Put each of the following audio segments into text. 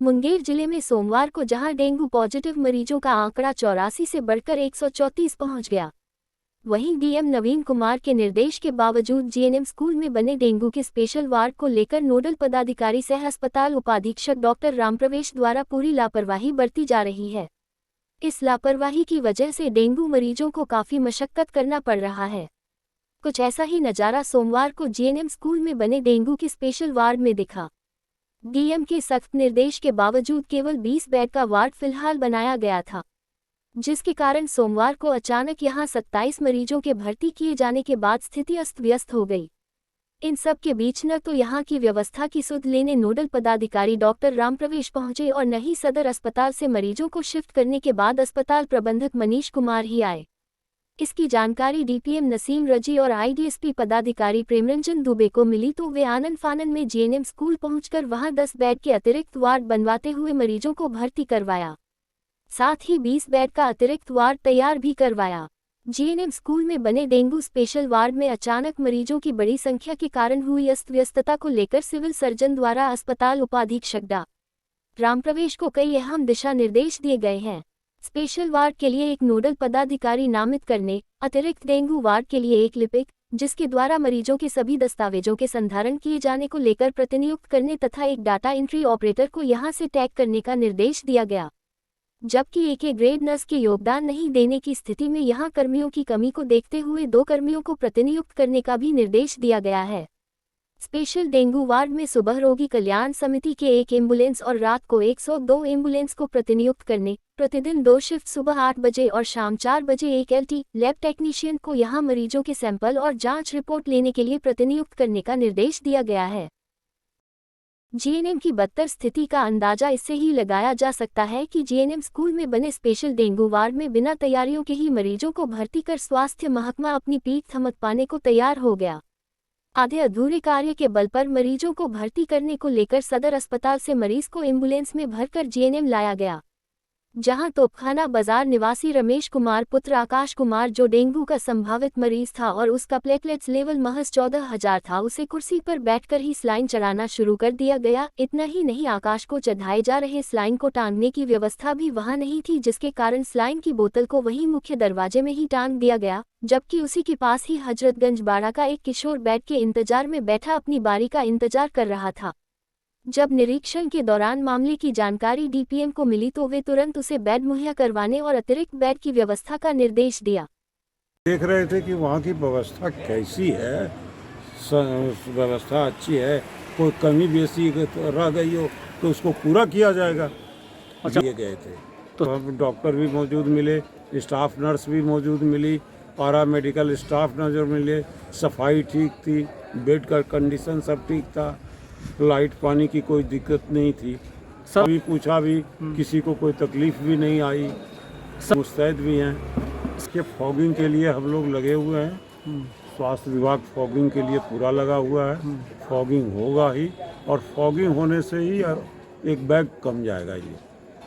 मुंगेर जिले में सोमवार को जहां डेंगू पॉजिटिव मरीजों का आंकड़ा 84 से बढ़कर 134 पहुंच गया, वहीं डीएम नवीन कुमार के निर्देश के बावजूद जीएनएम स्कूल में बने डेंगू के स्पेशल वार्ड को लेकर नोडल पदाधिकारी सह अस्पताल उपाधीक्षक डॉक्टर रामप्रवेश द्वारा पूरी लापरवाही बरती जा रही है। इस लापरवाही की वजह से डेंगू मरीजों को काफी मशक्कत करना पड़ रहा है। कुछ ऐसा ही नजारा सोमवार को जीएनएम स्कूल में बने डेंगू के स्पेशल वार्ड में दिखा। डीएम के सख्त निर्देश के बावजूद केवल 20 बेड का वार्ड फिलहाल बनाया गया था, जिसके कारण सोमवार को अचानक यहां 27 मरीजों के भर्ती किए जाने के बाद स्थिति अस्त व्यस्त हो गई। इन सब के बीच न तो यहां की व्यवस्था की सुध लेने नोडल पदाधिकारी डॉक्टर रामप्रवेश पहुंचे और न ही सदर अस्पताल से मरीजों को शिफ्ट करने के बाद अस्पताल प्रबंधक मनीष कुमार ही आए। इसकी जानकारी डीपीएम नसीम रजी और आईडीएसपी पदाधिकारी प्रेमरंजन दुबे को मिली तो वे आनन फानन में जीएनएम स्कूल पहुंचकर वहां 10 बेड के अतिरिक्त वार्ड बनवाते हुए मरीजों को भर्ती करवाया। साथ ही 20 बेड का अतिरिक्त वार्ड तैयार भी करवाया। जीएनएम स्कूल में बने डेंगू स्पेशल वार्ड में अचानक मरीजों की बड़ी संख्या के कारण हुई अस्त व्यस्तता को लेकर सिविल सर्जन द्वारा अस्पताल उपाधीक्षक डा. रामप्रवेश को कई अहम दिशा निर्देश दिए गए हैं। स्पेशल वार्ड के लिए एक नोडल पदाधिकारी नामित करने, अतिरिक्त डेंगू वार्ड के लिए एक लिपिक, जिसके द्वारा मरीजों के सभी दस्तावेजों के संधारण किए जाने को लेकर प्रतिनियुक्त करने तथा एक डाटा एंट्री ऑपरेटर को यहां से टैग करने का निर्देश दिया गया। जबकि एक ग्रेड नर्स के योगदान नहीं देने की स्थिति में यहां कर्मियों की कमी को देखते हुए 2 कर्मियों को प्रतिनियुक्त करने का भी निर्देश दिया गया है। स्पेशल डेंगू वार्ड में सुबह रोगी कल्याण समिति के 1 एम्बुलेंस और रात को 102 एम्बुलेंस को प्रतिनियुक्त करने, प्रतिदिन 2 शिफ्ट सुबह 8 बजे और शाम 4 बजे एक एलटी लैब टेक्नीशियन को यहां मरीजों के सैंपल और जांच रिपोर्ट लेने के लिए प्रतिनियुक्त करने का निर्देश दिया गया है। जीएनएम की बदतर स्थिति का अंदाजा इससे ही लगाया जा सकता है कि जीएनएम स्कूल में बने स्पेशल डेंगू वार्ड में बिना तैयारियों के ही मरीजों को भर्ती कर स्वास्थ्य महकमा अपनी पीठ थमक पाने को तैयार हो गया। आधे अधूरे कार्य के बल पर मरीजों को भर्ती करने को लेकर सदर अस्पताल से मरीज को एम्बुलेंस में भरकर जीएनएम लाया गया, जहां तोपखाना बाजार निवासी रमेश कुमार पुत्र आकाश कुमार, जो डेंगू का संभावित मरीज था और उसका प्लेटलेट्स लेवल महज 14,000 था, उसे कुर्सी पर बैठकर ही स्लाइन चढ़ाना शुरू कर दिया गया। इतना ही नहीं, आकाश को चढ़ाए जा रहे स्लाइन को टांगने की व्यवस्था भी वहां नहीं थी, जिसके कारण स्लाइन की बोतल को वहीं मुख्य दरवाजे में ही टांग दिया गया, जबकि उसी के पास ही हजरतगंज बाड़ा का एक किशोर बेड के इंतजार में बैठा अपनी बारी का इंतजार कर रहा था। जब निरीक्षण के दौरान मामले की जानकारी डीपीएम को मिली तो वे तुरंत उसे बेड मुहैया करवाने और अतिरिक्त बेड की व्यवस्था का निर्देश दिया। देख रहे थे कि वहाँ की व्यवस्था कैसी है, व्यवस्था अच्छी है, कोई कमी बेसी रह गई हो तो उसको पूरा किया जाएगा। अच्छा, ये गए थे तो हम डॉक्टर भी मौजूद मिले, स्टाफ नर्स भी मौजूद मिली, पारा मेडिकल स्टाफ नजर मिले, सफाई ठीक थी, बेड का कंडीशन सब ठीक था, लाइट पानी की कोई दिक्कत नहीं थी। सभी पूछा भी, किसी को कोई तकलीफ भी नहीं आई, मुस्तैद भी हैं। इसके फॉगिंग के लिए हम लोग लगे हुए हैं, स्वास्थ्य विभाग फॉगिंग के लिए पूरा लगा हुआ है। फॉगिंग होगा ही और फॉगिंग होने से ही एक बैग कम जाएगा।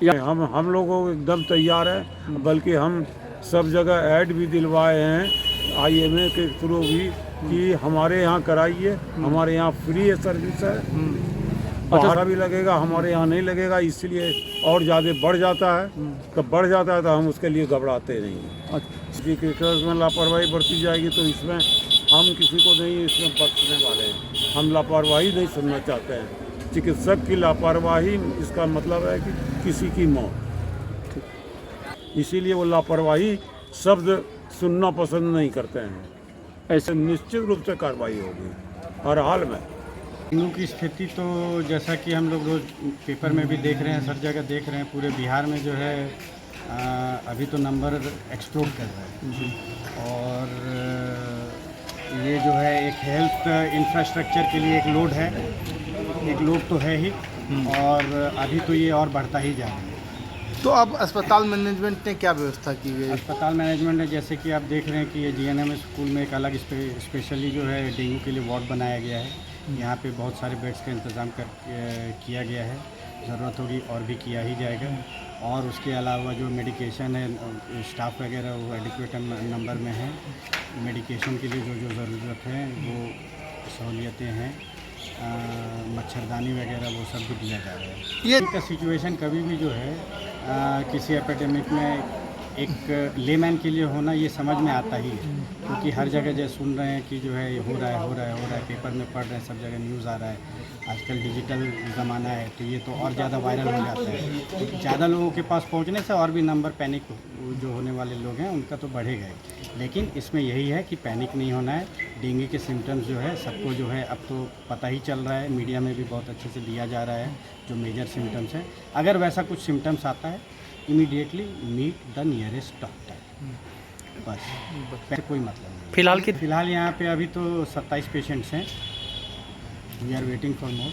ये हम लोगों को एकदम तैयार है, बल्कि हम सब जगह ऐड भी दिलवाए हैं आईएमए के थ्रू भी कि हमारे यहाँ कराइए, हमारे यहाँ फ्री है सर्विस है। बाहर भी लगेगा, हमारे यहाँ नहीं लगेगा, इसलिए और ज़्यादा बढ़ जाता है। तो बढ़ जाता है तो हम उसके लिए घबराते नहीं। किसी के में लापरवाही बरती जाएगी तो इसमें हम किसी को नहीं इसमें बख्शने वाले हैं। हम लापरवाही नहीं सुनना चाहते हैं। चिकित्सक की लापरवाही इसका मतलब है कि किसी की मौत, इसीलिए वो लापरवाही शब्द सुनना पसंद नहीं करते हैं। ऐसे निश्चित रूप से कार्रवाई होगी हर हाल में। डेंगू की स्थिति तो जैसा कि हम लोग रोज़ पेपर में भी देख रहे हैं, सब जगह देख रहे हैं, पूरे बिहार में जो है अभी तो नंबर एक्सप्लोड कर रहा है। और ये जो है एक हेल्थ इंफ्रास्ट्रक्चर के लिए एक लोड है, एक लोड तो है ही, और अभी तो ये और बढ़ता ही जा रहा है। तो अब अस्पताल मैनेजमेंट ने क्या व्यवस्था की है? अस्पताल मैनेजमेंट ने, जैसे कि आप देख रहे हैं कि ये जीएनएम स्कूल में एक अलग स्पेशली जो है डेंगू के लिए वार्ड बनाया गया है। यहाँ पे बहुत सारे बेड्स का इंतज़ाम किया गया है, ज़रूरत होगी और भी किया ही जाएगा। और उसके अलावा जो मेडिकेशन है, स्टाफ वगैरह वो एडिक्वेट नंबर में है। मेडिकेशन के लिए जो ज़रूरत है वो सहूलियतें हैं। मच्छरदानी वगैरह वो सब भी दिया जा रहा है। ये का सिचुएशन कभी भी जो है किसी एपिडेमिक में एक लेमैन के लिए होना ये समझ में आता ही है, क्योंकि हर जगह जो सुन रहे हैं कि जो है ये हो रहा है, पेपर में पढ़ रहे हैं, सब जगह न्यूज़ आ रहा है। आजकल डिजिटल ज़माना है तो ये तो और ज़्यादा वायरल हो जाता है, तो ज़्यादा लोगों के पास पहुंचने से और भी नंबर पैनिक जो होने वाले लोग हैं उनका तो बढ़ेगा ही। लेकिन इसमें यही है कि पैनिक नहीं होना है। डेंगू के सिम्टम्स जो है सबको जो है अब तो पता ही चल रहा है, मीडिया में भी बहुत अच्छे से दिया जा रहा है जो मेजर सिम्टम्स हैं। अगर वैसा कुछ सिम्टम्स आता है immediately meet the nearest doctor, बस कोई मतलब नहीं। फिलहाल यहाँ पे अभी तो 27 पेशेंट्स हैं। We are waiting for more.